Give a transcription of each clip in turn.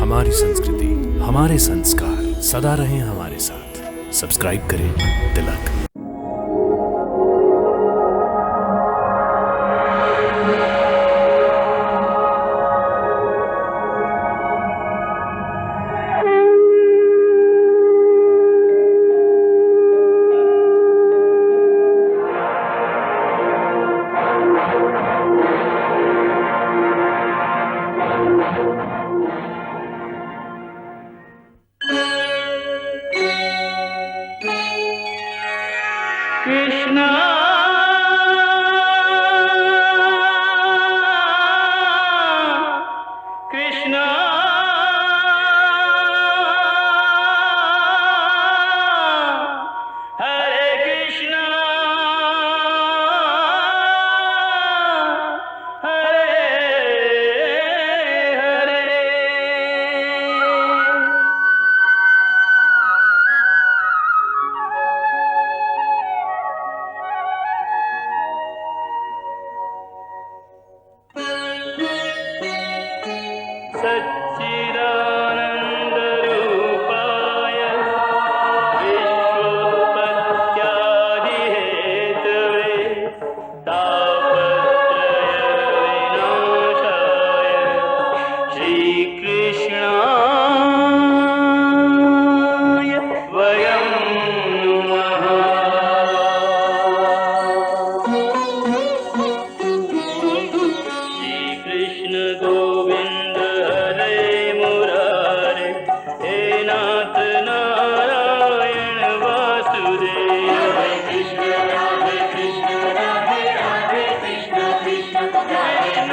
हमारी संस्कृति, हमारे संस्कार सदा रहें हमारे साथ। सब्सक्राइब करें तिलक। कृष्णा कृष्णा हरे कृष्णा हरे हरे। सच्चिदानन्दरूपाय विश्वोत्पत्त्यादिहेतवे तापत्रयविनाशाय श्रीकृष्णाय वयं नमः। श्रीकृष्ण गोविंद हरे मुरारे, हे नाथ नारायण वासुदेव। हरे कृष्ण राधे राधे कृष्ण कृष्ण कृष्ण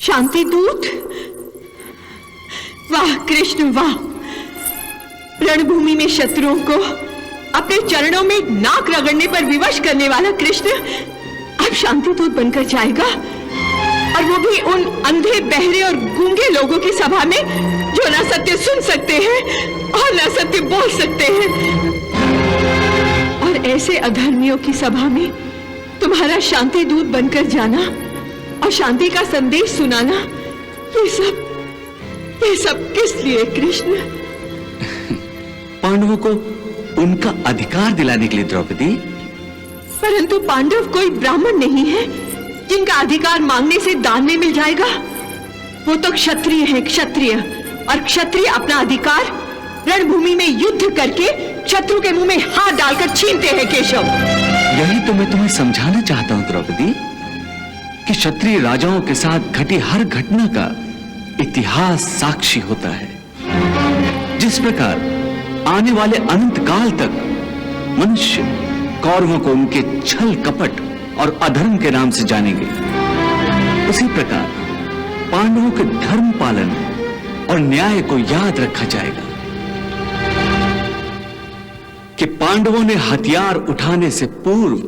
शांति दूत, वाह कृष्ण वाह। रणभूमि में शत्रुओं को अपने चरणों में नाक रगड़ने पर विवश करने वाला कृष्ण अब शांति दूत बनकर जाएगा, और वो भी उन अंधे, बहरे और गूंगे लोगों की सभा में जो न सत्य सुन सकते हैं और न सत्य बोल सकते हैं। और ऐसे अधर्मियों की सभा में तुम्हारा शांति दूत बनकर जाना और शांति का संदेश सुनाना, ये सब किस लिए कृष्ण? पांडवों को उनका अधिकार दिलाने के लिए द्रौपदी। परंतु पांडव कोई ब्राह्मण नहीं है जिनका अधिकार मांगने से दान में मिल जाएगा। वो तो क्षत्रिय हैं, क्षत्रिय, और क्षत्रिय अपना अधिकार रणभूमि में युद्ध करके शत्रु के मुंह में हाथ डालकर छीनते हैं केशव। यही तो मैं तुम्हें समझाना चाहता हूं द्रौपदी, कि क्षत्रिय राजाओं के साथ घटी हर घटना का इतिहास साक्षी होता है। जिस प्रकार आने वाले अनंत काल तक मनुष्य कौरवों को उनके छल कपट और अधर्म के नाम से जानेंगे, उसी प्रकार पांडवों के धर्म पालन और न्याय को याद रखा जाएगा। कि पांडवों ने हथियार उठाने से पूर्व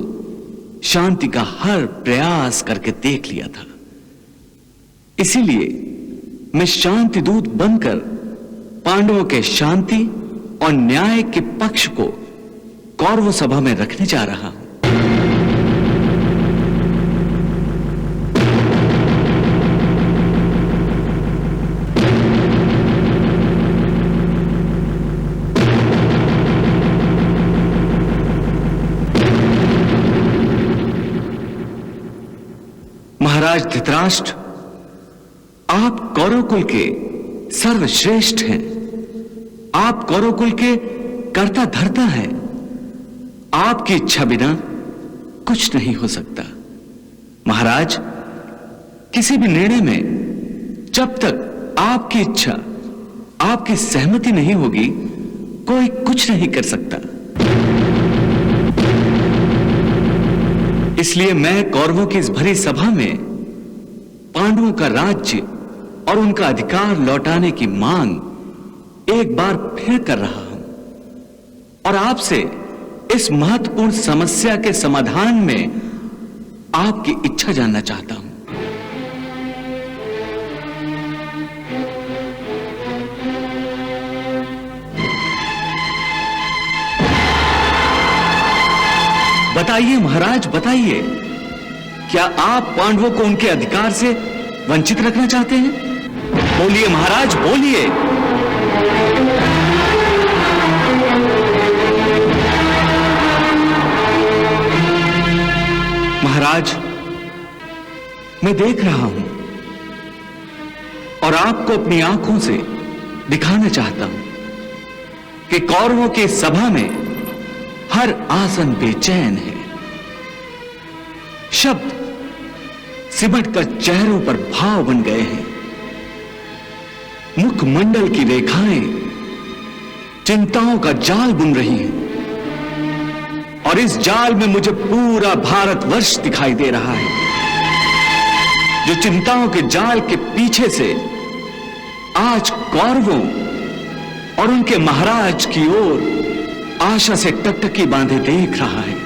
शांति का हर प्रयास करके देख लिया था। इसीलिए मैं शांति दूत बनकर पांडवों के शांति और न्याय के पक्ष को कौरव सभा में रखने जा रहा हूं। महाराज धृतराष्ट्र, आप कौरवकुल के सर्वश्रेष्ठ हैं। आप कौरवकुल के कर्ता धर्ता हैं। आपकी इच्छा बिना कुछ नहीं हो सकता। महाराज, किसी भी निर्णय में जब तक आपकी इच्छा, आपकी सहमति नहीं होगी, कोई कुछ नहीं कर सकता। इसलिए मैं कौरवों की इस भरी सभा में पांडवों का राज्य और उनका अधिकार लौटाने की मांग एक बार फिर कर रहा हूं और आपसे इस महत्वपूर्ण समस्या के समाधान में आपकी इच्छा जानना चाहता हूं। बताइए महाराज, बताइए, क्या आप पांडवों को उनके अधिकार से वंचित रखना चाहते हैं? बोलिए महाराज, बोलिए। महाराज, मैं देख रहा हूं और आपको अपनी आंखों से दिखाना चाहता हूं कि कौरवों की सभा में हर आसन बेचैन है। शब्द सिमट कर चेहरों पर भाव बन गए हैं। मुखमंडल की रेखाएं चिंताओं का जाल बुन रही हैं और इस जाल में मुझे पूरा भारतवर्ष दिखाई दे रहा है, जो चिंताओं के जाल के पीछे से आज कौरवों और उनके महाराज की ओर आशा से टकटकी बांधे देख रहा है।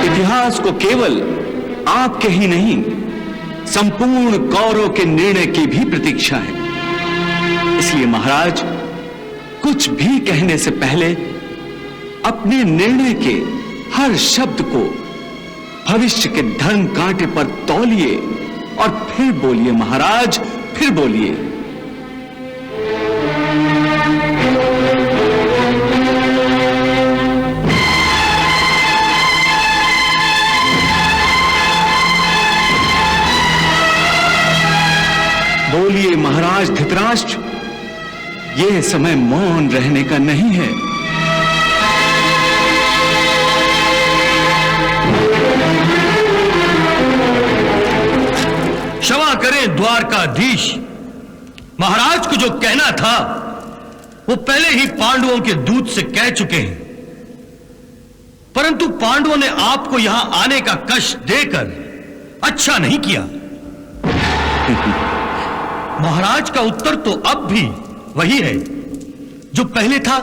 इतिहास को केवल आपके ही नहीं, संपूर्ण कौरवों के निर्णय की भी प्रतीक्षा है। इसलिए महाराज, कुछ भी कहने से पहले अपने निर्णय के हर शब्द को भविष्य के धर्म कांटे पर तौलिए और फिर बोलिए महाराज, फिर बोलिए। बोलिए महाराज धृतराष्ट्र, यह समय मौन रहने का नहीं है। क्षमा करें द्वारकाधीश, महाराज को जो कहना था वो पहले ही पांडवों के दूत से कह चुके हैं, परंतु पांडवों ने आपको यहां आने का कष्ट देकर अच्छा नहीं किया। महाराज का उत्तर तो अब भी वही है जो पहले था।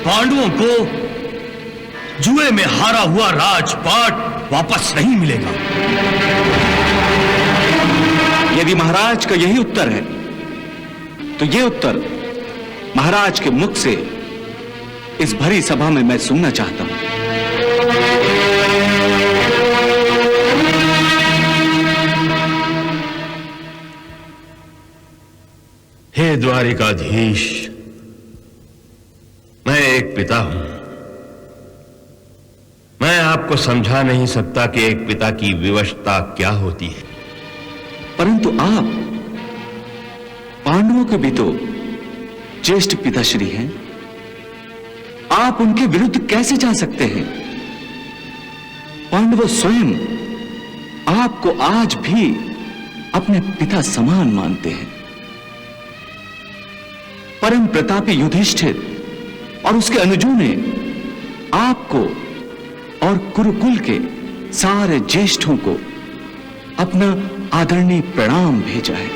पांडवों को जुए में हारा हुआ राजपाट वापस नहीं मिलेगा। यदि महाराज का यही उत्तर है तो यह उत्तर महाराज के मुख से इस भरी सभा में मैं सुनना चाहता हूं। हे द्वारिकाधीश, मैं एक पिता हूं। मैं आपको समझा नहीं सकता कि एक पिता की विवशता क्या होती है। परंतु आप पांडवों के भी तो ज्येष्ठ पिताश्री हैं। आप उनके विरुद्ध कैसे जा सकते हैं? पांडव स्वयं आपको आज भी अपने पिता समान मानते हैं। परम प्रतापी युधिष्ठिर और उसके अनुजों ने आपको और कुरुकुल के सारे ज्येष्ठों को अपना आदरणीय प्रणाम भेजा है।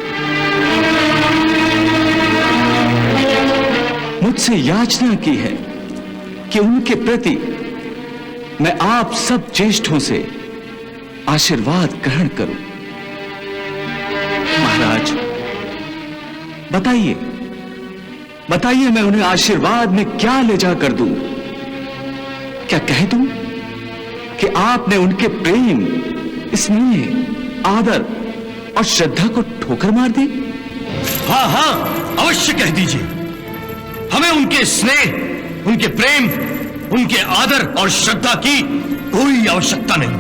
मुझसे याचना की है कि उनके प्रति मैं आप सब ज्येष्ठों से आशीर्वाद ग्रहण करूं। महाराज, बताइए, बताइए, मैं उन्हें आशीर्वाद में क्या ले जाकर दूं? क्या कह दूं कि आपने उनके प्रेम, स्नेह, आदर और श्रद्धा को ठोकर मार दी? हां हां, अवश्य कह दीजिए। हमें उनके स्नेह, उनके प्रेम, उनके आदर और श्रद्धा की कोई आवश्यकता नहीं।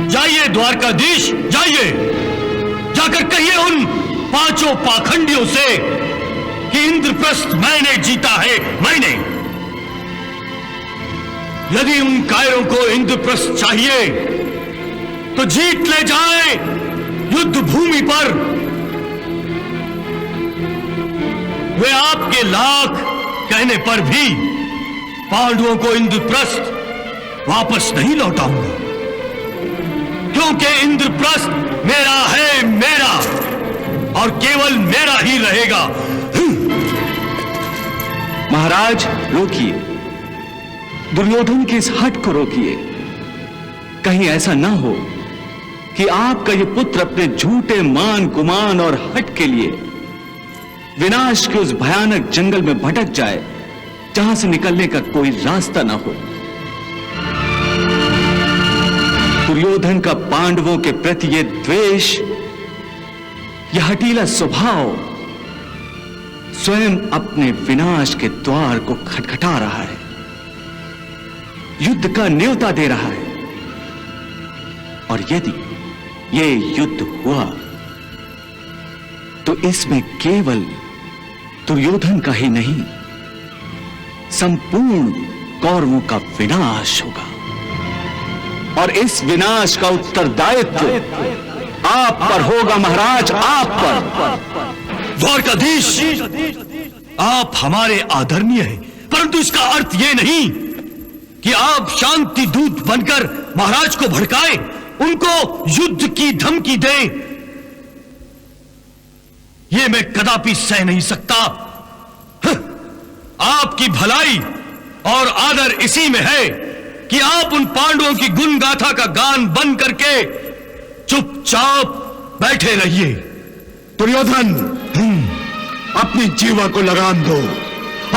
जाइए द्वारकाधीश, जाइए, जाकर कहिए उन पांचों पाखंडियों से कि इंद्रप्रस्थ मैंने जीता है, मैंने। यदि उन कायरों को इंद्रप्रस्थ चाहिए तो जीत ले जाए युद्ध भूमि पर। वे आपके लाख कहने पर भी पांडवों को इंद्रप्रस्थ वापस नहीं लौटाऊंगा, क्योंकि इंद्रप्रस्थ मेरा है, मेरा, और केवल मेरा ही रहेगा। महाराज रोकिए, दुर्योधन की इस हट को रोकिए। कहीं ऐसा ना हो कि आपका ये पुत्र अपने झूठे मान गुमान और हट के लिए विनाश के उस भयानक जंगल में भटक जाए जहां से निकलने का कोई रास्ता ना हो। दुर्योधन का पांडवों के प्रति ये द्वेष, यह हठीला स्वभाव स्वयं अपने विनाश के द्वार को खटखटा रहा है, युद्ध का न्योता दे रहा है। और यदि ये युद्ध हुआ तो इसमें केवल दुर्योधन का ही नहीं, संपूर्ण कौरवों का विनाश होगा। और इस विनाश का उत्तरदायित्व आप पर होगा महाराज, आप पर। द्वारकाधीश, आप हमारे आदरणीय हैं, परंतु इसका अर्थ यह नहीं कि आप शांति दूत बनकर महाराज को भड़काएं, उनको युद्ध की धमकी दें। यह मैं कदापि सह नहीं सकता। आपकी भलाई और आदर इसी में है कि आप उन पांडवों की गुण गाथा का गान बंद करके चुपचाप बैठे रहिए। दुर्योधन, अपनी जीवा को लगाम दो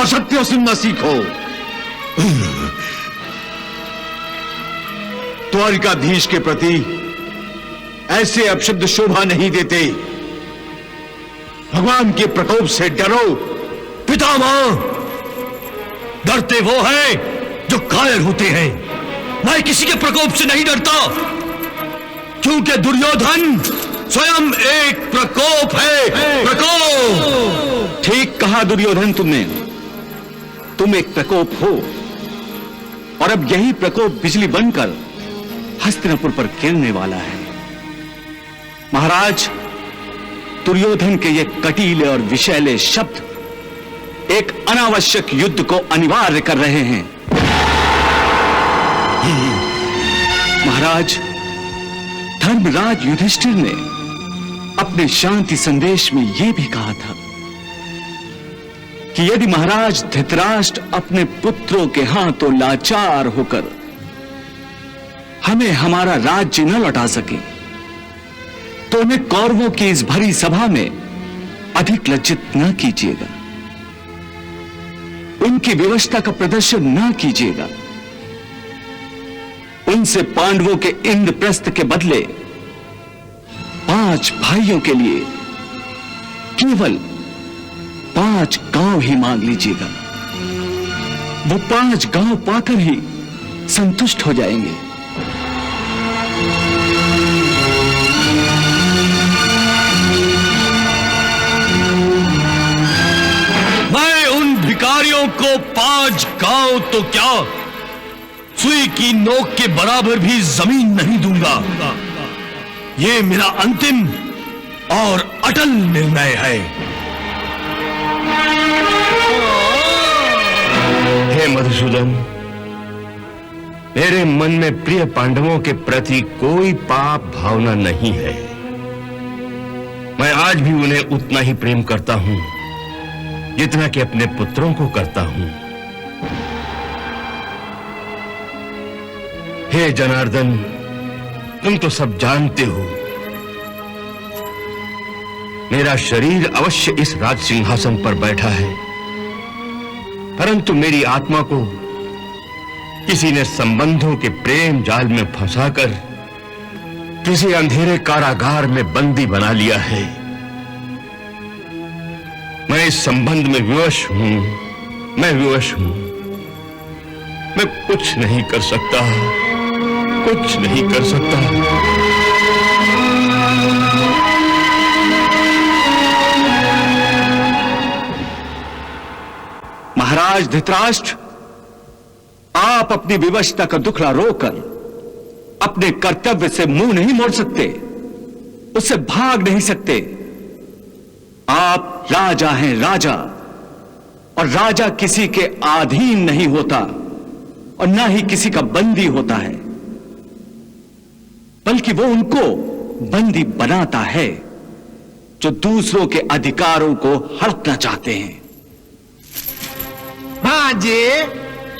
और सत्य सुनना सीखो। द्वारिकाधीश के प्रति ऐसे अपशब्द शोभा नहीं देते। भगवान के प्रकोप से डरो। पितामह, डरते वो हैं जो कायर होते हैं। मैं किसी के प्रकोप से नहीं डरता, क्योंकि दुर्योधन स्वयं एक प्रकोप है। प्रकोप। ठीक कहा दुर्योधन तुमने, तुम एक प्रकोप हो, और अब यही प्रकोप बिजली बनकर हस्तिनापुर पर गिरने वाला है। महाराज, दुर्योधन के ये कटीले और विषैले शब्द एक अनावश्यक युद्ध को अनिवार्य कर रहे हैं। महाराज, धर्मराज युधिष्ठिर ने अपने शांति संदेश में यह भी कहा था कि यदि महाराज धृतराष्ट्र अपने पुत्रों के हाथों लाचार होकर हमें हमारा राज्य न लौटा सके तो उन्हें कौरवों की इस भरी सभा में अधिक लज्जित न कीजिएगा, उनकी विवशता का प्रदर्शन न कीजिएगा। उनसे पांडवों के इंद्रप्रस्थ के बदले 5 भाइयों के लिए केवल 5 गांव ही मांग लीजिएगा। वो 5 गांव पाकर ही संतुष्ट हो जाएंगे। मैं उन भिखारियों को 5 गांव तो क्या, सुई की नोक के बराबर भी जमीन नहीं दूंगा। यह मेरा अंतिम और अटल निर्णय है। हे मधुसूदन, मेरे मन में प्रिय पांडवों के प्रति कोई पाप भावना नहीं है। मैं आज भी उन्हें उतना ही प्रेम करता हूं जितना कि अपने पुत्रों को करता हूं। हे जनार्दन, तुम तो सब जानते हो, मेरा शरीर अवश्य इस राज सिंहासन पर बैठा है, परंतु मेरी आत्मा को किसी ने संबंधों के प्रेम जाल में फंसाकर किसी अंधेरे कारागार में बंदी बना लिया है। मैं इस संबंध में विवश हूं, मैं विवश हूं। मैं कुछ नहीं कर सकता, कुछ नहीं कर सकता। महाराज धृतराष्ट्र, आप अपनी विवशता का दुखड़ा रोकर अपने कर्तव्य से मुंह नहीं मोड़ सकते, उससे भाग नहीं सकते। आप राजा हैं, राजा, और राजा किसी के अधीन नहीं होता। और ना ही किसी का बंदी होता है, बल्कि वो उनको बंदी बनाता है जो दूसरों के अधिकारों को हड़पना चाहते हैं। भांजे,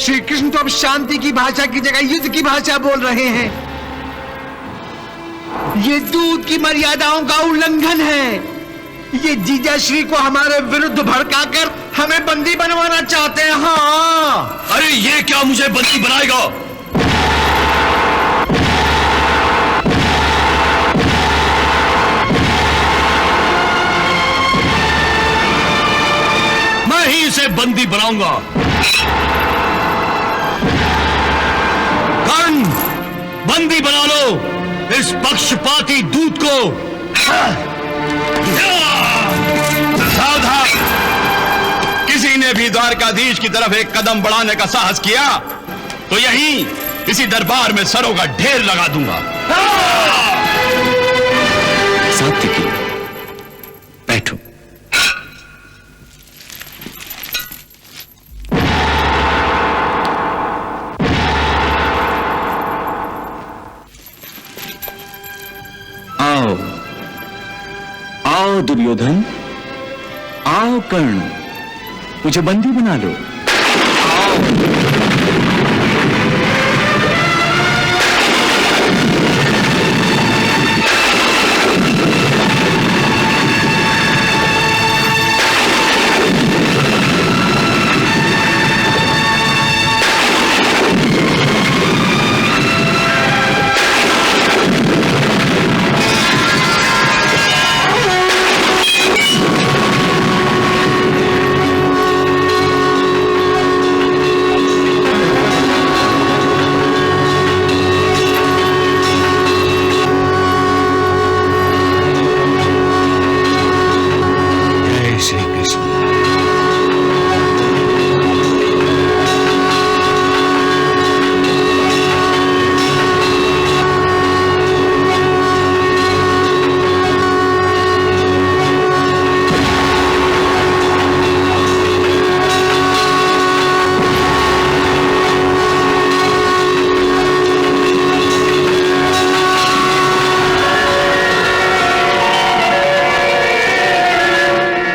श्री कृष्ण तो अब शांति की भाषा की जगह युद्ध की भाषा बोल रहे हैं। ये दूत की मर्यादाओं का उल्लंघन है। ये जीजा श्री को हमारे विरुद्ध भड़काकर हमें बंदी बनवाना चाहते हैं। हाँ, अरे ये क्या मुझे बंदी बनाएगा? मैं ही इसे बंदी बनाऊंगा। कर्ण, बंदी बना लो इस पक्षपाती दूत को। सावधान! किसी ने भी द्वारकाधीश की तरफ एक कदम बढ़ाने का साहस किया तो यहीं इसी दरबार में सरों का ढेर लगा दूंगा। सात्विकी, बैठो। आओ आओ दुर्योधन, आओ कर्ण, मुझे बंदी बना लो।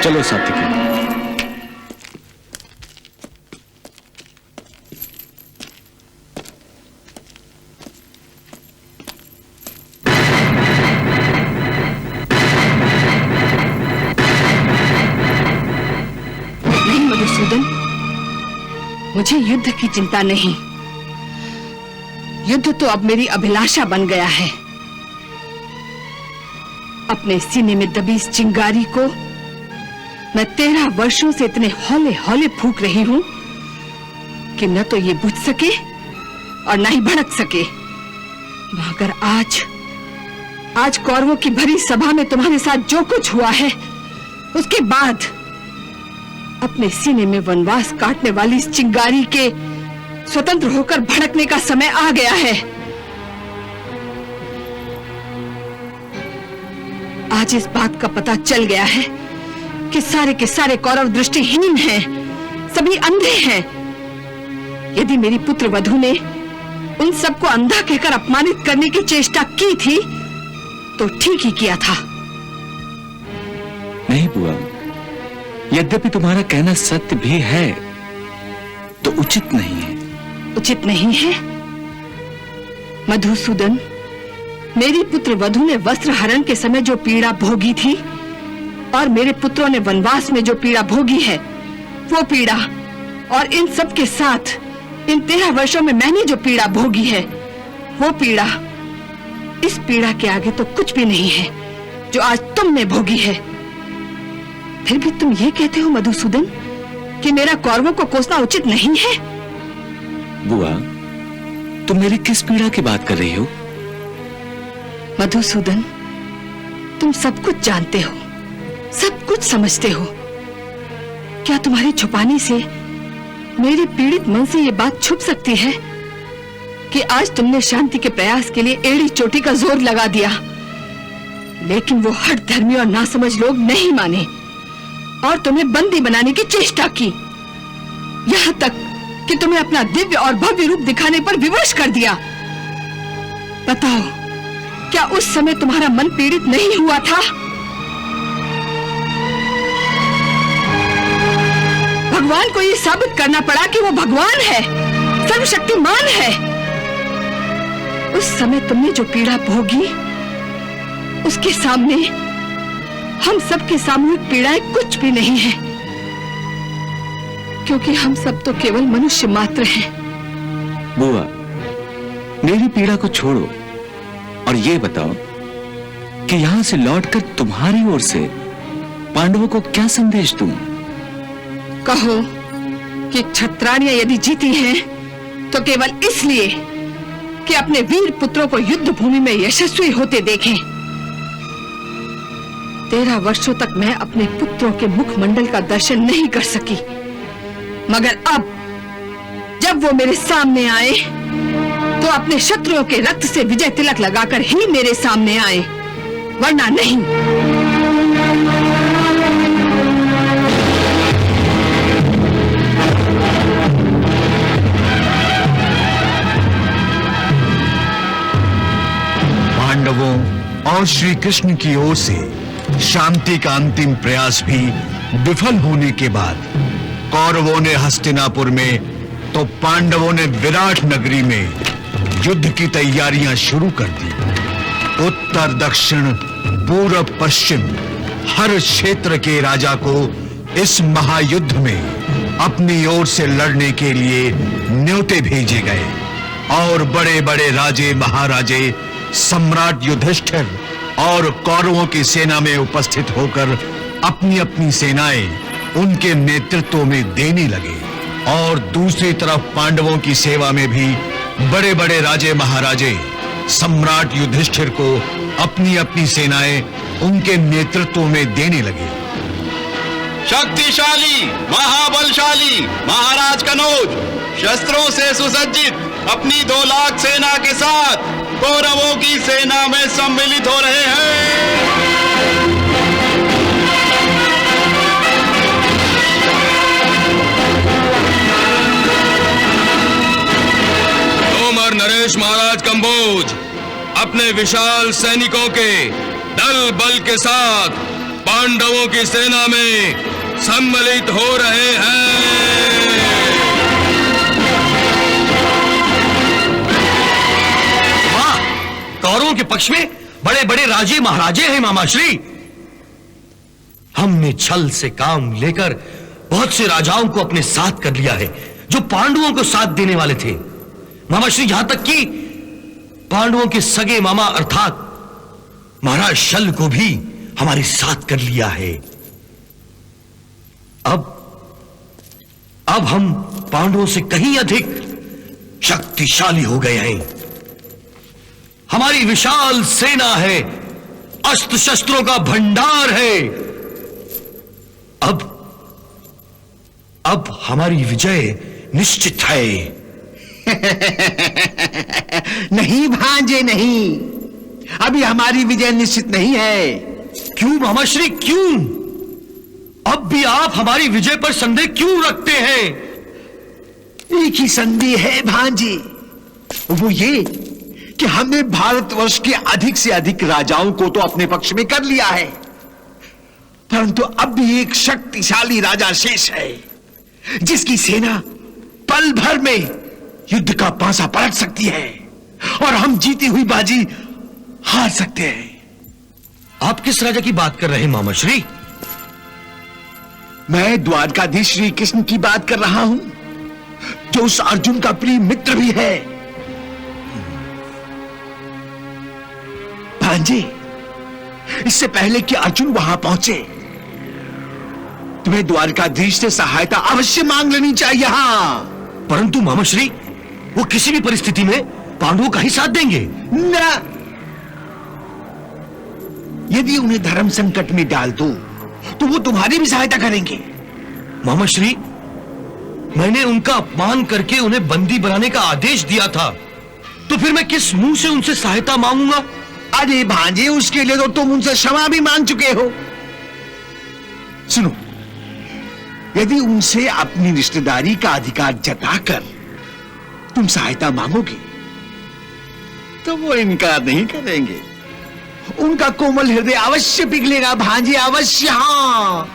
चलो सात्विकी। नहीं मधुसूदन, मुझे युद्ध की चिंता नहीं। युद्ध तो अब मेरी अभिलाषा बन गया है। अपने सीने में दबी इस चिंगारी को मैं 13 वर्षों से इतने हौले हौले फूंक रही हूं कि न तो ये बुझ सके और न ही भड़क सके। मगर आज कौरवों की भरी सभा में तुम्हारे साथ जो कुछ हुआ है, उसके बाद अपने सीने में वनवास काटने वाली इस चिंगारी के स्वतंत्र होकर भड़कने का समय आ गया है। आज इस बात का पता चल गया है कि सारे के सारे कौरव दृष्टिहीन हैं, सभी अंधे हैं। यदि मेरी पुत्र वधू ने उन सबको अंधा कहकर अपमानित करने की चेष्टा की थी तो ठीक ही किया था। नहीं बुआ, यद्यपि तुम्हारा कहना सत्य भी है तो उचित नहीं है। उचित नहीं है? मधुसूदन, मेरी पुत्र वधू ने वस्त्र हरण के समय जो पीड़ा भोगी थी और मेरे पुत्रों ने वनवास में जो पीड़ा भोगी है, वो पीड़ा और इन सब के साथ इन 13 वर्षों में मैंने जो पीड़ा भोगी है, वो पीड़ा इस पीड़ा के आगे तो कुछ भी नहीं है जो आज तुमने भोगी है। फिर भी तुम ये कहते हो मधुसूदन कि मेरा कौरवों को कोसना उचित नहीं है? बुआ, तुम मेरी किस पीड़ा की बात कर रही हो? मधुसूदन, तुम सब कुछ जानते हो, सब कुछ समझते हो। क्या तुम्हारे छुपाने से मेरे पीड़ित मन से ये बात छुप सकती है कि आज तुमने शांति के प्रयास के लिए एड़ी चोटी का जोर लगा दिया, लेकिन वो हठ धर्मी और नासमझ लोग नहीं माने और तुम्हें बंदी बनाने की चेष्टा की। यहाँ तक कि तुम्हें अपना दिव्य और भव्य रूप दिखाने पर विवश कर दिया। बताओ, क्या उस समय तुम्हारा मन पीड़ित नहीं हुआ था? भगवान को यह साबित करना पड़ा कि वो भगवान है, सर्वशक्तिमान है। उस समय तुमने जो पीड़ा भोगी, उसके सामने हम सबकी सामूहिक पीड़ाएं कुछ भी नहीं है, क्योंकि हम सब तो केवल मनुष्य मात्र हैं। बुआ, मेरी पीड़ा को छोड़ो और ये बताओ कि यहां से लौटकर तुम्हारी ओर से पांडवों को क्या संदेश दूं? कहो कि क्षत्राणियां यदि जीती हैं तो केवल इसलिए कि अपने वीर पुत्रों को युद्ध भूमि में यशस्वी होते देखें। 13 वर्षों तक मैं अपने पुत्रों के मुखमंडल का दर्शन नहीं कर सकी, मगर अब जब वो मेरे सामने आए तो अपने शत्रुओं के रक्त से विजय तिलक लगाकर ही मेरे सामने आए, वरना नहीं। पांडवों और श्री कृष्ण की ओर से शांति का अंतिम प्रयास भी विफल होने के बाद कौरवों ने हस्तिनापुर में तो पांडवों ने विराट नगरी में युद्ध की तैयारियां शुरू कर दी। उत्तर दक्षिण पूर्व पश्चिम हर क्षेत्र के राजा को इस महायुद्ध में अपनी ओर से लड़ने के लिए न्योते भेजे गए और बड़े बड़े राजे महाराजे सम्राट युधिष्ठिर और कौरवों की सेना में उपस्थित होकर अपनी अपनी सेनाएं उनके नेतृत्व में देने लगे। और दूसरी तरफ पांडवों की सेवा में भी बड़े बड़े राजे महाराजे सम्राट युधिष्ठिर को अपनी अपनी सेनाएं उनके नेतृत्व में देने लगे। शक्तिशाली महाबलशाली महाराज कनौज शस्त्रों से सुसज्जित अपनी 2 लाख सेना के साथ कौरवों की सेना में सम्मिलित हो रहे हैं। तोमर नरेश महाराज कंबोज अपने विशाल सैनिकों के दल बल के साथ पांडवों की सेना में सम्मिलित हो रहे हैं। कौरवों के पक्ष में बड़े बड़े राजे महाराजे हैं मामाश्री। हमने छल से काम लेकर बहुत से राजाओं को अपने साथ कर लिया है जो पांडवों को साथ देने वाले थे मामाश्री, यहां तक कि पांडवों के सगे मामा अर्थात महाराज शल्य को भी हमारे साथ कर लिया है। अब हम पांडवों से कहीं अधिक शक्तिशाली हो गए हैं। हमारी विशाल सेना है, अस्त्र शस्त्रों का भंडार है। अब हमारी विजय निश्चित है। नहीं भांजे नहीं, अभी हमारी विजय निश्चित नहीं है। क्यों मामाश्री क्यों? अब भी आप हमारी विजय पर संदेह क्यों रखते हैं? एक ही संदेह है भांजे, वो ये कि हमने भारतवर्ष के अधिक से अधिक राजाओं को तो अपने पक्ष में कर लिया है, परंतु अब भी एक शक्तिशाली राजा शेष है जिसकी सेना पल भर में युद्ध का पांसा पलट सकती है और हम जीती हुई बाजी हार सकते हैं। आप किस राजा की बात कर रहे हैं मामाश्री? मैं द्वारकाधीश श्री कृष्ण की बात कर रहा हूं, जो उस अर्जुन का प्रिय मित्र भी है। भांजे, इससे पहले कि अर्जुन वहां पहुंचे, तुम्हें द्वारकाधीश से सहायता अवश्य मांग लेनी चाहिए। हाँ, परंतु मामाश्री वो किसी भी परिस्थिति में पांडवों का ही साथ देंगे ना। यदि उन्हें धर्म संकट में डाल दो तो वो तुम्हारी भी सहायता करेंगे। मामाश्री, मैंने उनका अपमान करके उन्हें बंदी बनाने का आदेश दिया था, तो फिर मैं किस मुंह से उनसे सहायता मांगूंगा? अरे भांजे, उसके लिए तो तुम उनसे क्षमा भी मांग चुके हो। सुनो, यदि उनसे अपनी रिश्तेदारी का अधिकार जताकर तुम सहायता मांगोगे तो वो इनकार नहीं करेंगे। उनका कोमल हृदय अवश्य पिघलेगा भांजे, अवश्य। हाँ,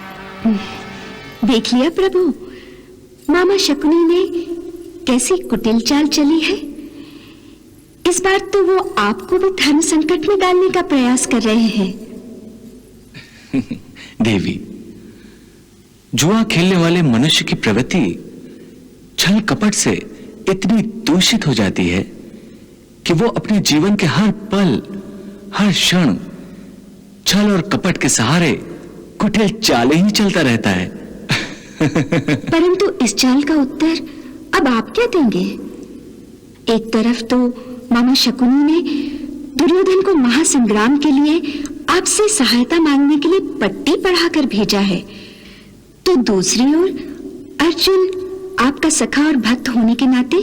देख लिया प्रभु, मामा शकुनी ने कैसी कुटिल चाल चली है। इस बार तो वो आपको भी धर्म संकट में डालने का प्रयास कर रहे हैं। देवी, जुआ खेलने वाले मनुष्य की प्रवृत्ति छल कपट से इतनी दूषित हो जाती है कि वो अपने जीवन के हर पल, हर क्षण छल और कपट के सहारे कुटिल चालें ही चलता रहता है। परंतु इस चाल का उत्तर अब आप क्या देंगे? एक तरफ तो मामा शकुनी ने दुर्योधन को महासंग्राम के लिए आपसे सहायता मांगने के लिए पट्टी पढ़ाकर भेजा है, तो दूसरी ओर अर्जुन आपका सखा और भक्त होने के नाते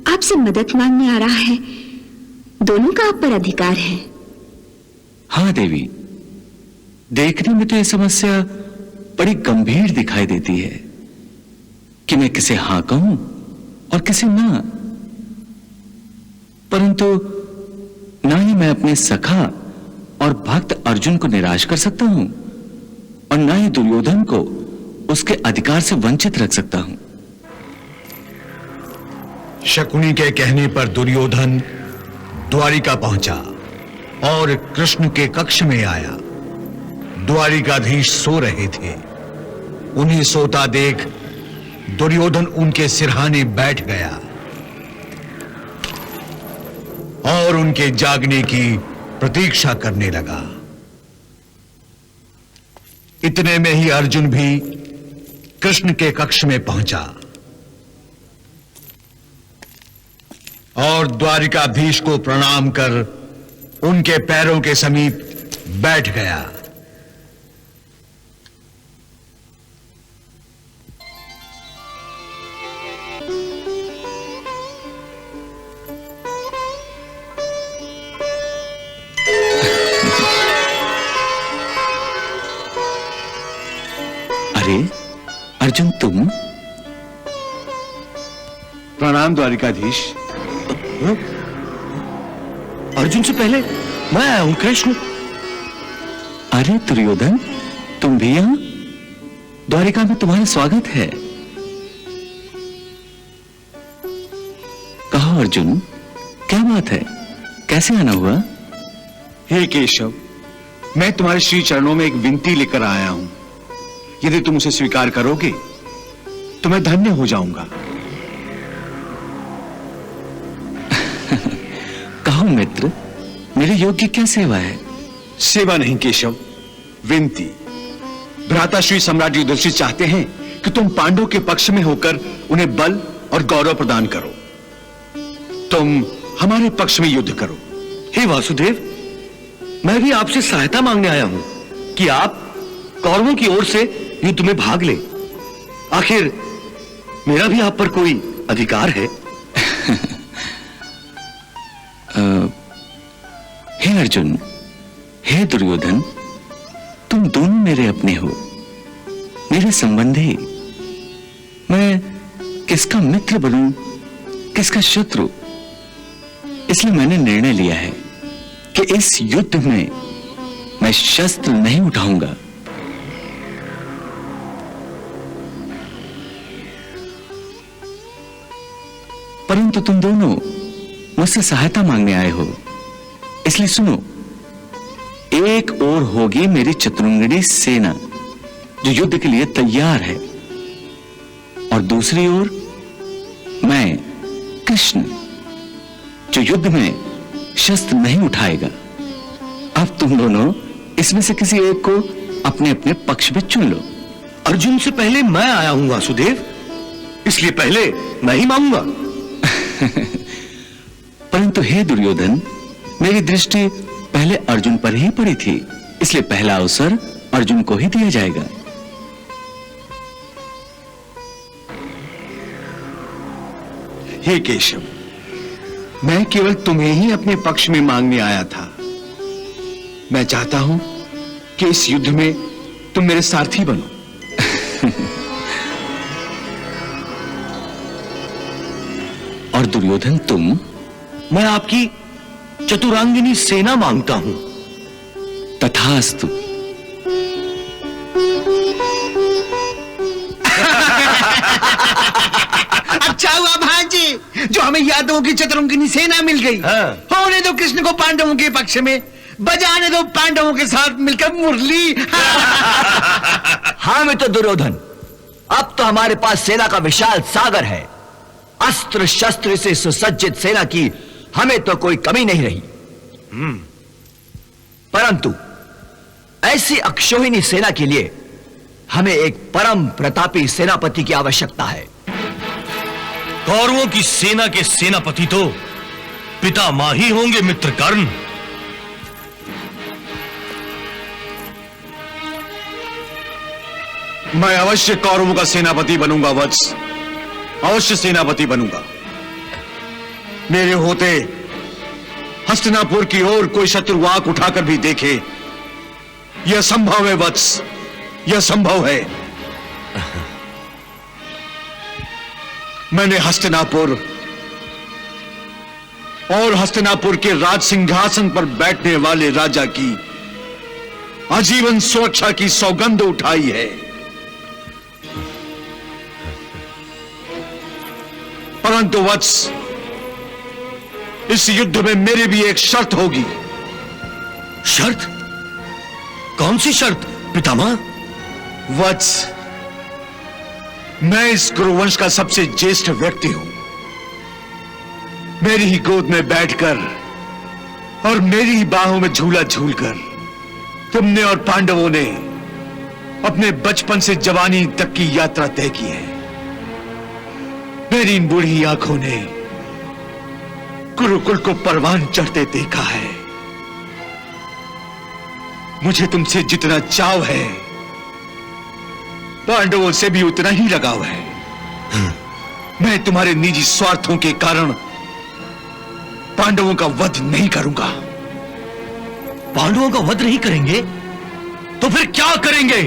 आपसे मदद मांगने आ रहा है। दोनों का आप पर अधिकार है। हाँ देवी, देखने में तो यह समस्या बड़ी गंभीर दिखाई देती है कि मैं किसे हाँ कहूं और किसे ना। परंतु ना ही मैं अपने सखा और भक्त अर्जुन को निराश कर सकता हूं और ना ही दुर्योधन को उसके अधिकार से वंचित रख सकता हूं। शकुनी के कहने पर दुर्योधन द्वारिका पहुंचा और कृष्ण के कक्ष में आया। द्वारिकाधीश सो रहे थे। उन्हें सोता देख दुर्योधन उनके सिरहाने बैठ गया और उनके जागने की प्रतीक्षा करने लगा। इतने में ही अर्जुन भी कृष्ण के कक्ष में पहुंचा और द्वारिकाधीश को प्रणाम कर उनके पैरों के समीप बैठ गया। अरे अर्जुन, तुम? प्रणाम द्वारिकाधीश। अर्जुन से पहले मैं आया हूं कृष्ण। अरे दुर्योधन, तुम भी यहां? द्वारिका में तुम्हारा स्वागत है। कहो अर्जुन, क्या बात है? कैसे आना हुआ? हे केशव, मैं तुम्हारे श्री चरणों में एक विनती लेकर आया हूं। यदि तुम उसे स्वीकार करोगे तो मैं धन्य हो जाऊंगा। कहो मित्र, मेरे योग्य क्या सेवा है? सेवा नहीं केशव, विनती। भ्राता श्री सम्राट युधिष्ठिर चाहते हैं कि तुम पांडवों के पक्ष में होकर उन्हें बल और गौरव प्रदान करो। तुम हमारे पक्ष में युद्ध करो। हे वासुदेव, मैं भी आपसे सहायता मांगने आया हूं कि आप कौरवों की ओर से युद्ध में भाग ले। आखिर मेरा भी आप पर कोई अधिकार है। हे अर्जुन, हे दुर्योधन, तुम दोनों मेरे अपने हो, मेरे संबंधी। मैं किसका मित्र बनूं, किसका शत्रु? इसलिए मैंने निर्णय लिया है कि इस युद्ध में मैं शस्त्र नहीं उठाऊंगा। परंतु तुम दोनों मुझसे सहायता मांगने आए हो, इसलिए सुनो। एक ओर होगी मेरी चतुरंगिणी सेना जो युद्ध के लिए तैयार है, और दूसरी ओर मैं कृष्ण जो युद्ध में शस्त्र नहीं उठाएगा। अब तुम दोनों इसमें से किसी एक को अपने अपने पक्ष में चुन लो। अर्जुन से पहले मैं आया हूं वासुदेव, इसलिए पहले मैं ही मांगूंगा। परंतु हे दुर्योधन, मेरी दृष्टि पहले अर्जुन पर ही पड़ी थी, इसलिए पहला अवसर अर्जुन को ही दिया जाएगा। हे केशव, मैं केवल तुम्हें ही अपने पक्ष में मांगने आया था। मैं चाहता हूं कि इस युद्ध में तुम मेरे सारथी बनो। दुर्योधन तुम? मैं आपकी चतुरांगिनी सेना मांगता हूं। तथास्तु। अच्छा हुआ भांजे जो हमें यादवों की चतुरंगिनी सेना मिल गई। होने दो कृष्ण को पांडवों के पक्ष में, बजाने दो पांडवों के साथ मिलकर मुरली। हाँ मित्र दुर्योधन, अब तो हमारे पास सेना का विशाल सागर है। अस्त्र शस्त्र से सुसज्जित सेना की हमें तो कोई कमी नहीं रही। परंतु ऐसी अक्षोहिणी सेना के लिए हमें एक परम प्रतापी सेनापति की आवश्यकता है। कौरवों की सेना के सेनापति तो पितामह ही होंगे मित्र कर्ण। मैं अवश्य कौरवों का सेनापति बनूंगा वत्स, अवश्य सेनापति बनूंगा। मेरे होते हस्तिनापुर की ओर कोई शत्रु आंख उठाकर भी देखे, यह संभव है वत्स, यह संभव है। मैंने हस्तिनापुर और हस्तिनापुर के राज सिंहासन पर बैठने वाले राजा की आजीवन सुरक्षा की सौगंध उठाई है। परंतु वत्स, इस युद्ध में मेरी भी एक शर्त होगी। शर्त? कौन सी शर्त पितामह? वत्स, मैं इस कुरुवंश का सबसे ज्येष्ठ व्यक्ति हूं। मेरी ही गोद में बैठकर और मेरी ही बाहों में झूला झूलकर तुमने और पांडवों ने अपने बचपन से जवानी तक की यात्रा तय की है। मेरी इन बूढ़ी आंखों ने कुरुकुल को परवान चढ़ते देखा है। मुझे तुमसे जितना चाव है, पांडवों से भी उतना ही लगाव है। मैं तुम्हारे निजी स्वार्थों के कारण पांडवों का वध नहीं करूंगा। पांडवों का वध नहीं करेंगे तो फिर क्या करेंगे?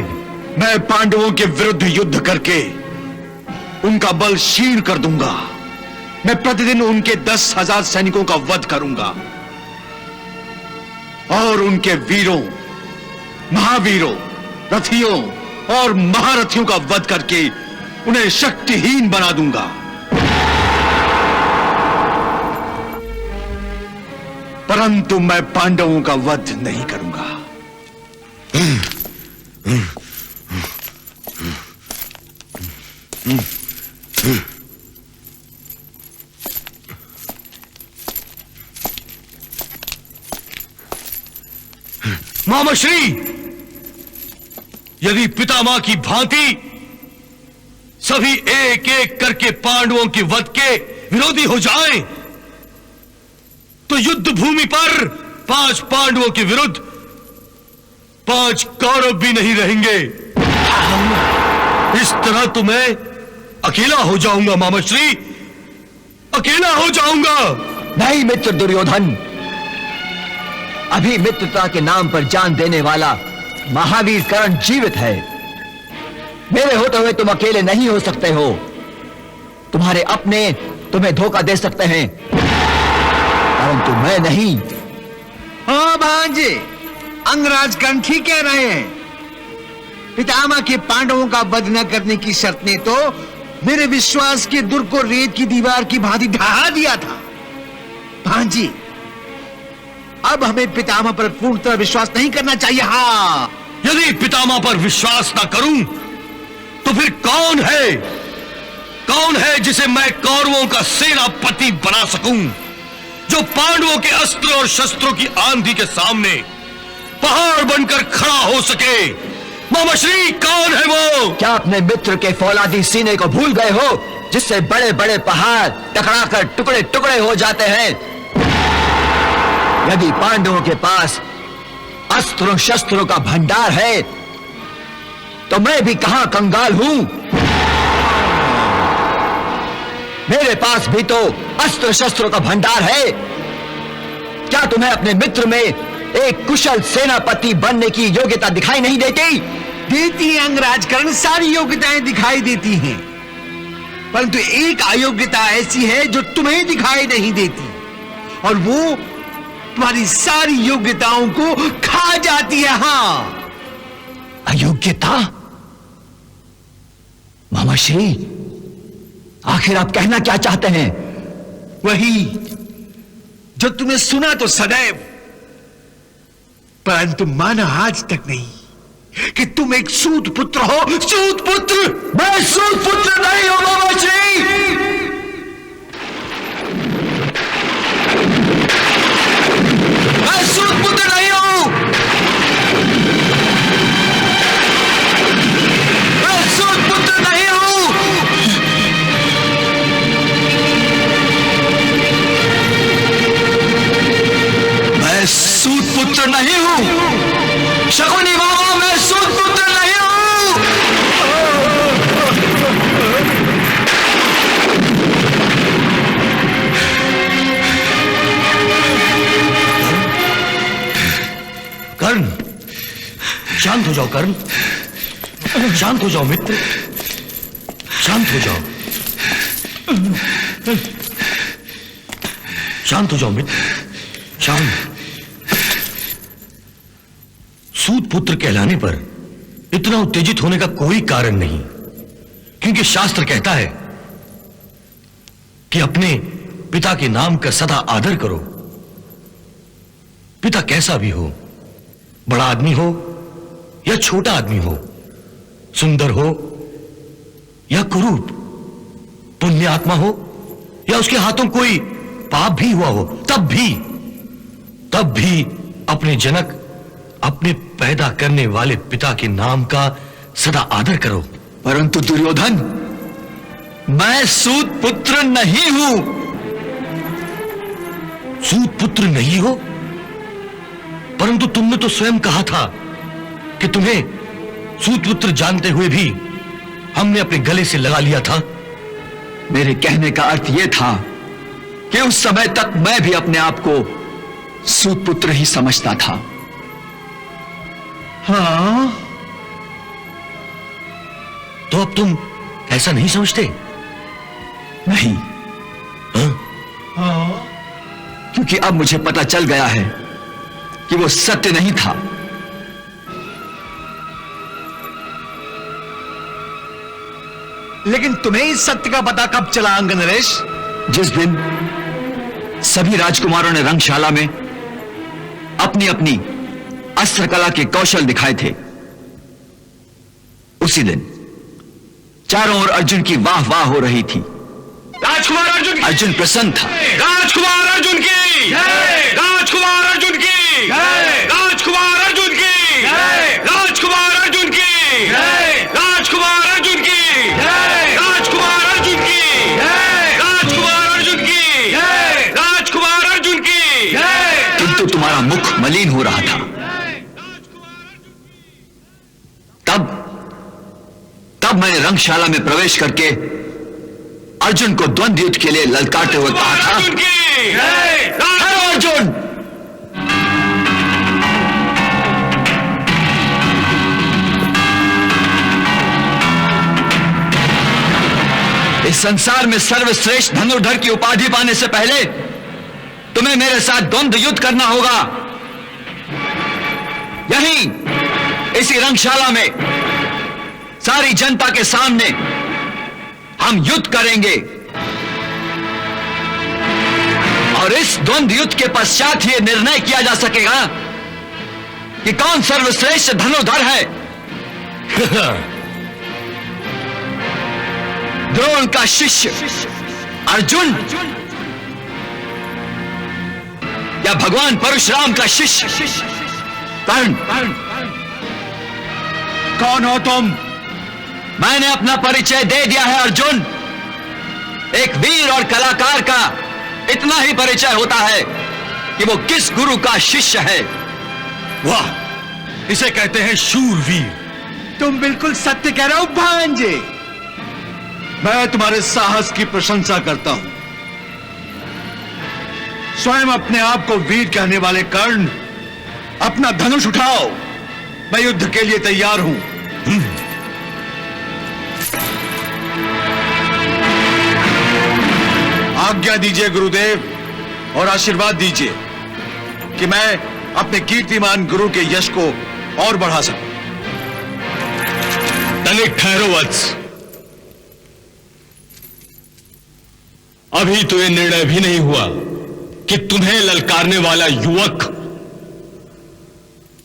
मैं पांडवों के विरुद्ध युद्ध करके उनका बल क्षीण कर दूंगा। मैं प्रतिदिन उनके 10,000 सैनिकों का वध करूंगा और उनके वीरों, महावीरों, रथियों और महारथियों का वध करके उन्हें शक्तिहीन बना दूंगा। परंतु मैं पांडवों का वध नहीं करूंगा। मामाश्री, यदि पितामह की भांति सभी एक एक करके पांडवों के वध के विरोधी हो जाएं, तो युद्ध भूमि पर 5 पांडवों के विरुद्ध 5 कौरव भी नहीं रहेंगे। इस तरह तो मैं अकेला हो जाऊंगा मामाश्री, अकेला हो जाऊंगा। नहीं मित्र दुर्योधन, अभी मित्रता के नाम पर जान देने वाला महावीर कर्ण जीवित है। मेरे होते हुए तुम अकेले नहीं हो सकते हो। तुम्हारे अपने तुम्हें धोखा दे सकते हैं, परंतु मैं नहीं। हाँ भांजे, अंगराज कर्ण ठीक कह रहे हैं। पितामह के पांडवों का वध न करने की शर्त ने तो मेरे विश्वास के दुर्ग को रेत की दीवार की भांति ढहा दिया था। भांजी, अब हमें पितामह पर पूर्णतः विश्वास नहीं करना चाहिए। हाँ, यदि पितामह पर विश्वास ना करूं तो फिर कौन है जिसे मैं कौरवों का सेनापति बना सकूं, जो पांडवों के अस्त्र और शस्त्रों की आंधी के सामने पहाड़ बनकर खड़ा हो सके? मामाश्री, कौन है वो? क्या अपने मित्र के फौलादी सीने को भूल गए हो, जिससे बड़े बड़े पहाड़ टकराकर टुकड़े टुकड़े हो जाते हैं? यदि पांडवों के पास अस्त्रों शस्त्रों का भंडार है, तो मैं भी कहां कंगाल हूं। मेरे पास भी तो अस्त्र शस्त्रों का भंडार है। क्या तुम्हें अपने मित्र में एक कुशल सेनापति बनने की योग्यता दिखाई नहीं देती? देती है अंगराज कर्ण, सारी योग्यताएं दिखाई देती हैं। परंतु एक अयोग्यता ऐसी है जो तुम्हें दिखाई नहीं देती, और वो तुम्हारी सारी योग्यताओं को खा जाती है। हाँ, अयोग्यता? मामा श्री, आखिर आप कहना क्या चाहते हैं? वही जो तुमने सुना तो सदैव, परंतु माना आज तक नहीं कि तुम एक सूत पुत्र हो। सूत पुत्र? मैं सूत पुत्र नहीं हूं मामा श्री। मैं सूत पुत्र नहीं हूं। मैं सूत पुत्र नहीं हूं। मैं सूत पुत्र नहीं हूं। शकुनी मामा, मैं सूत पुत्र नहीं हूं। कर्ण, शांत हो जाओ कर्ण, शांत हो जाओ मित्र, शांत हो जाओ, शांत हो जाओ मित्र, शांत। सूत पुत्र कहलाने पर इतना उत्तेजित होने का कोई कारण नहीं, क्योंकि शास्त्र कहता है कि अपने पिता के नाम का सदा आदर करो। पिता कैसा भी हो, बड़ा आदमी हो या छोटा आदमी हो, सुंदर हो या कुरूप, पुण्य आत्मा हो या उसके हाथों कोई पाप भी हुआ हो, तब भी अपने जनक, अपने पैदा करने वाले पिता के नाम का सदा आदर करो। परंतु दुर्योधन, मैं सूत पुत्र नहीं हूं। सूत पुत्र नहीं हो? परंतु तुमने तो स्वयं कहा था कि तुम्हें सूत पुत्र जानते हुए भी हमने अपने गले से लगा लिया था। मेरे कहने का अर्थ यह था कि उस समय तक मैं भी अपने आप को सूत पुत्र ही समझता था। हाँ, तो अब तुम ऐसा नहीं समझते? नहीं। हाँ, क्योंकि अब मुझे पता चल गया है कि वो सत्य नहीं था। लेकिन तुम्हें इस सत्य का पता कब चला अंगनरेश? जिस दिन सभी राजकुमारों ने रंगशाला में अपनी अपनी अस्त्र कला के कौशल दिखाए थे, उसी दिन चारों ओर अर्जुन की वाह वाह हो रही थी। राजकुमार अर्जुन की अर्जुन प्रसन्न था। राजकुमार अर्जुन की राजकुमार अर्जुन की राजकुमार अर्जुन की राजकुमार अर्जुन की राजकुमार अर्जुन की राजकुमार अर्जुन की राजकुमार अर्जुन की राजकुमार अर्जुन की। किंतु तुम्हारा मुख मलिन हो रहा था। तब मैंने रंगशाला में प्रवेश करके अर्जुन को द्वंद्व युद्ध के लिए ललकारते हुए कहा था, हेलो अर्जुन, इस संसार में सर्वश्रेष्ठ धनुर्धर की उपाधि पाने से पहले तुम्हें मेरे साथ द्वंद्व युद्ध करना होगा। यहीं इसी रंगशाला में सारी जनता के सामने हम युद्ध करेंगे, और इस द्वंद्व युद्ध के पश्चात यह निर्णय किया जा सकेगा कि कौन सर्वश्रेष्ठ धनुर्धर है। द्रोण का शिष्य अर्जुन या भगवान परशुराम का शिष्य कर्ण। कौन हो तुम? मैंने अपना परिचय दे दिया है अर्जुन। एक वीर और कलाकार का इतना ही परिचय होता है कि वो किस गुरु का शिष्य है। वाह, इसे कहते हैं शूरवीर। तुम बिल्कुल सत्य कह रहे हो भांजे। मैं तुम्हारे साहस की प्रशंसा करता हूं। स्वयं अपने आप को वीर कहने वाले कर्ण, अपना धनुष उठाओ, मैं युद्ध के लिए तैयार हूं। आज्ञा दीजिए गुरुदेव और आशीर्वाद दीजिए कि मैं अपने कीर्तिमान गुरु के यश को और बढ़ा सकूं। तनिक ठहरो वत्स। अभी तो यह निर्णय भी नहीं हुआ कि तुम्हें ललकारने वाला युवक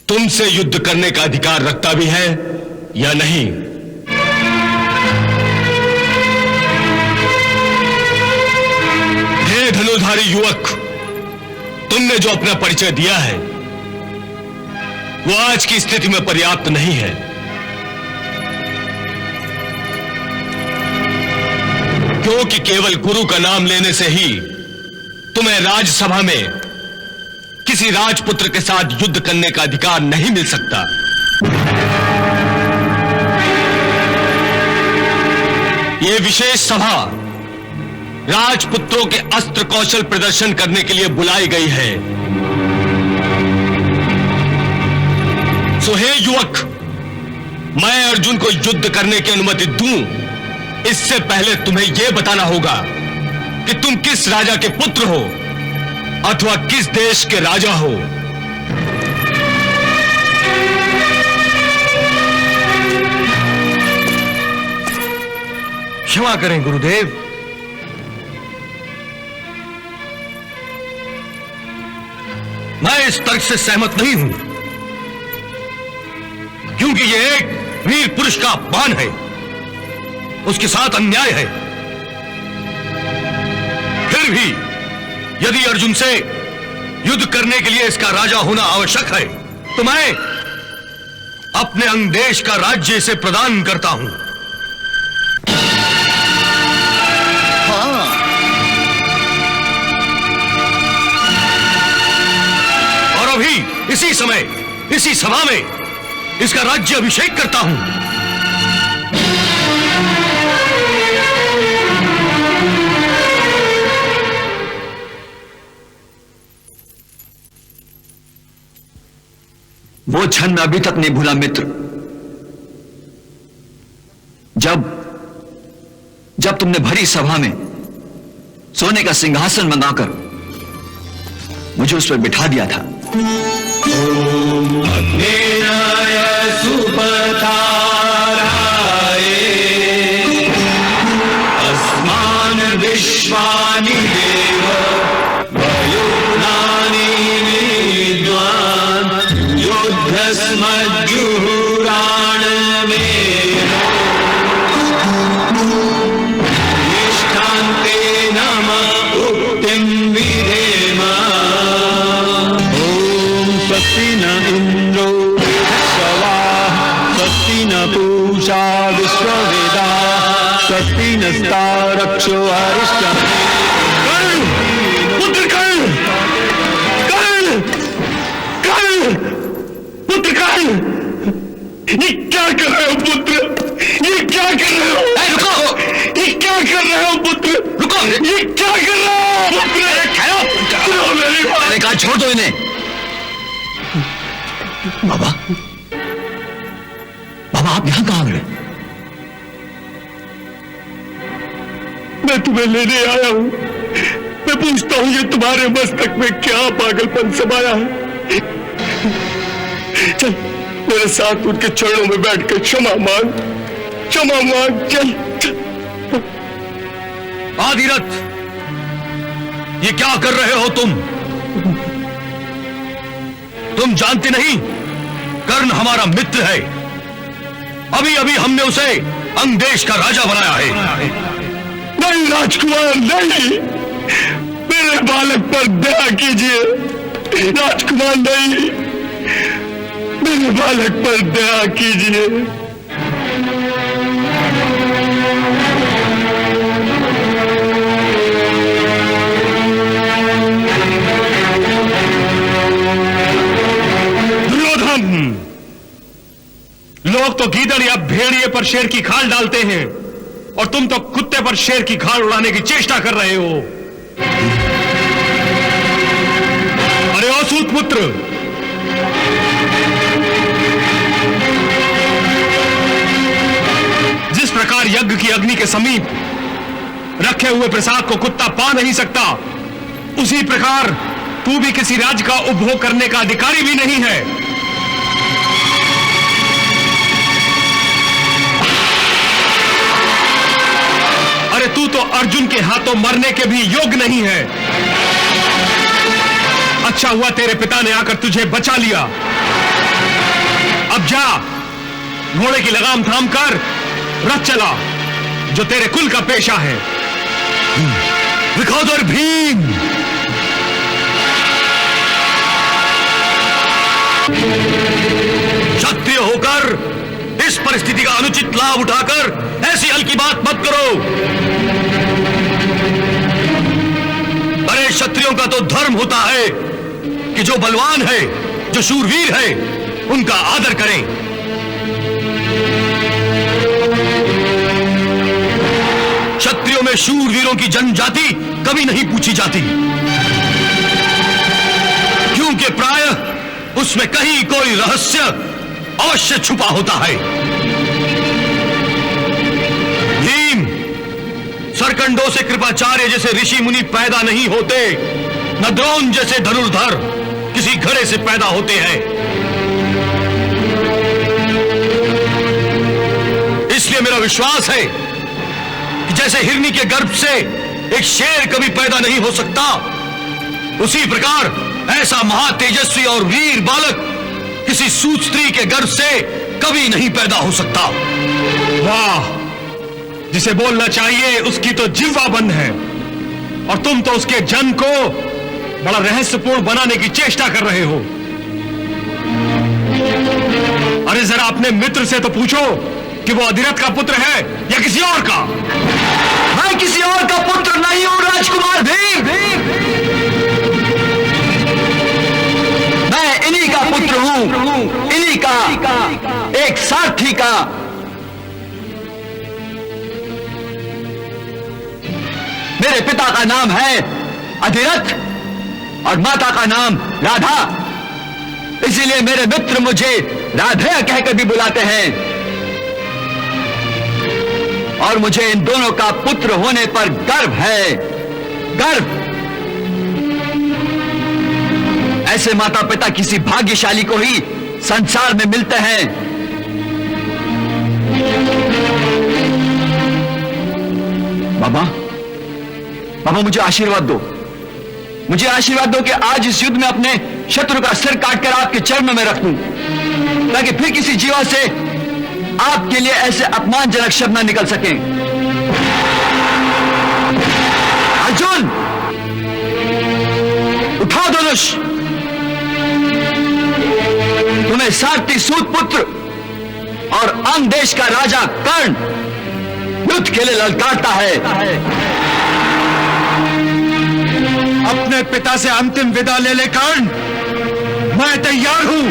तुमसे युद्ध करने का अधिकार रखता भी है या नहीं। हे धनुधारी युवक, तुमने जो अपना परिचय दिया है वो आज की स्थिति में पर्याप्त नहीं है। क्योंकि केवल गुरु का नाम लेने से ही तुम्हें राज्यसभा में किसी राजपुत्र के साथ युद्ध करने का अधिकार नहीं मिल सकता। यह विशेष सभा राजपुत्रों के अस्त्र कौशल प्रदर्शन करने के लिए बुलाई गई है। सो हे युवक, मैं अर्जुन को युद्ध करने की अनुमति दूं, इससे पहले तुम्हें यह बताना होगा कि तुम किस राजा के पुत्र हो अथवा किस देश के राजा हो। क्षमा करें गुरुदेव, मैं इस तर्क से सहमत नहीं हूं, क्योंकि यह एक वीर पुरुष का अपमान है, उसके साथ अन्याय है। फिर भी यदि अर्जुन से युद्ध करने के लिए इसका राजा होना आवश्यक है तो मैं अपने अंग देश का राज्य इसे प्रदान करता हूं। और अभी इसी समय इसी सभा में इसका राज्य अभिषेक करता हूं। वो क्षण मैं अभी तक नहीं भूला मित्र, जब तुमने भरी सभा में सोने का सिंहासन मंगाकर मुझे उस पर बिठा दिया था। अस्मान विश्वानि देव वयोनानि विद्वान् युद्धस्मज्जुहुराण मे निष्ठान्ते नम उक्तिं विधेम। स्वस्ति न इंद्रो वृद्धश्रवाः स्वस्ति न पूषा विश्ववेदाः स्वस्ति नस्तारक्षो अरिष्टनेमिः। पुत्र कर्ण, पुत्र कर्ण, ये क्या कर रहे हो पुत्र? ये क्या कर रहे हो? रुको! ये क्या कर रहे हो पुत्र? रुको! ये क्या कर रहे हो पुत्र? मैंने कहा छोड़ दो इन्हें। बाबा, आप यहां कहां गए? मैं तुम्हें लेने आया हूं। मैं पूछता हूं ये तुम्हारे मस्तक में क्या पागलपन समाया है? चल मेरे साथ उनके चरणों में बैठकर क्षमा मांग, चल। आदिरथ, ये क्या कर रहे हो तुम? तुम जानते नहीं कर्ण हमारा मित्र है। अभी अभी हमने उसे अंग देश का राजा बनाया है। नहीं राजकुमार, नहीं, मेरे बालक पर दया कीजिए। राजकुमार नहीं, मेरे बालक पर दया कीजिए। दुर्योधन, लोग तो गीदड़ या भेड़िए पर शेर की खाल डालते हैं और तुम तो कुत्ते पर शेर की खाल उड़ाने की चेष्टा कर रहे हो। अरे ओ सूत पुत्र, जिस प्रकार यज्ञ की अग्नि के समीप रखे हुए प्रसाद को कुत्ता पा नहीं सकता, उसी प्रकार तू भी किसी राज्य का उपभोग करने का अधिकारी भी नहीं है। अरे तू तो अर्जुन के हाथों मरने के भी योग्य नहीं है। अच्छा हुआ तेरे पिता ने आकर तुझे बचा लिया। अब जा, घोड़े की लगाम थाम कर रथ चला, जो तेरे कुल का पेशा है। विखोदर भीम, क्षत्रिय होकर इस परिस्थिति का अनुचित लाभ उठाकर ऐसी हल्की बात मत करो। अरे क्षत्रियों का तो धर्म होता है कि जो बलवान है, जो शूरवीर है, उनका आदर करें। क्षत्रियों में शूरवीरों की जनजाति कभी नहीं पूछी जाती, क्योंकि प्रायः उसमें कहीं कोई रहस्य अवश्य छुपा होता है। भीम, सरकंडों से कृपाचार्य जैसे ऋषि मुनि पैदा नहीं होते, न द्रोण जैसे धनुर्धर किसी घड़े से पैदा होते हैं। इसलिए मेरा विश्वास है कि जैसे हिरनी के गर्भ से एक शेर कभी पैदा नहीं हो सकता, उसी प्रकार ऐसा महातेजस्वी और वीर बालक किसी सूत स्त्री के गर्भ से कभी नहीं पैदा हो सकता। वाह, जिसे बोलना चाहिए उसकी तो जिह्वा बंद है, और तुम तो उसके जन्म को बड़ा रहस्यपूर्ण बनाने की चेष्टा कर रहे हो। अरे जरा अपने मित्र से तो पूछो कि वो अधिरथ का पुत्र है या किसी और का। मैं किसी और का पुत्र नहीं हूं राजकुमार भीम। मैं इन्हीं का पुत्र हूं, इन्हीं का, एक सारथी का। मेरे पिता का नाम है अधिरथ और माता का नाम राधा, इसीलिए मेरे मित्र मुझे राधेय कहकर भी बुलाते हैं, और मुझे इन दोनों का पुत्र होने पर गर्व है, गर्व। ऐसे माता पिता किसी भाग्यशाली को ही संसार में मिलते हैं। बाबा, बाबा मुझे आशीर्वाद दो, मुझे आशीर्वाद दो कि आज इस युद्ध में अपने शत्रु का सिर काटकर आपके चरणों में रख दूं, ताकि फिर किसी जीवा से आपके लिए ऐसे अपमानजनक शब्द न निकल सकें। अर्जुन, उठाओ धनुष। तुम्हें सारथी सूत पुत्र और अंग देश का राजा कर्ण युद्ध के लिए ललकारता है। अपने पिता से अंतिम विदा ले ले कर्ण, मैं तैयार हूं।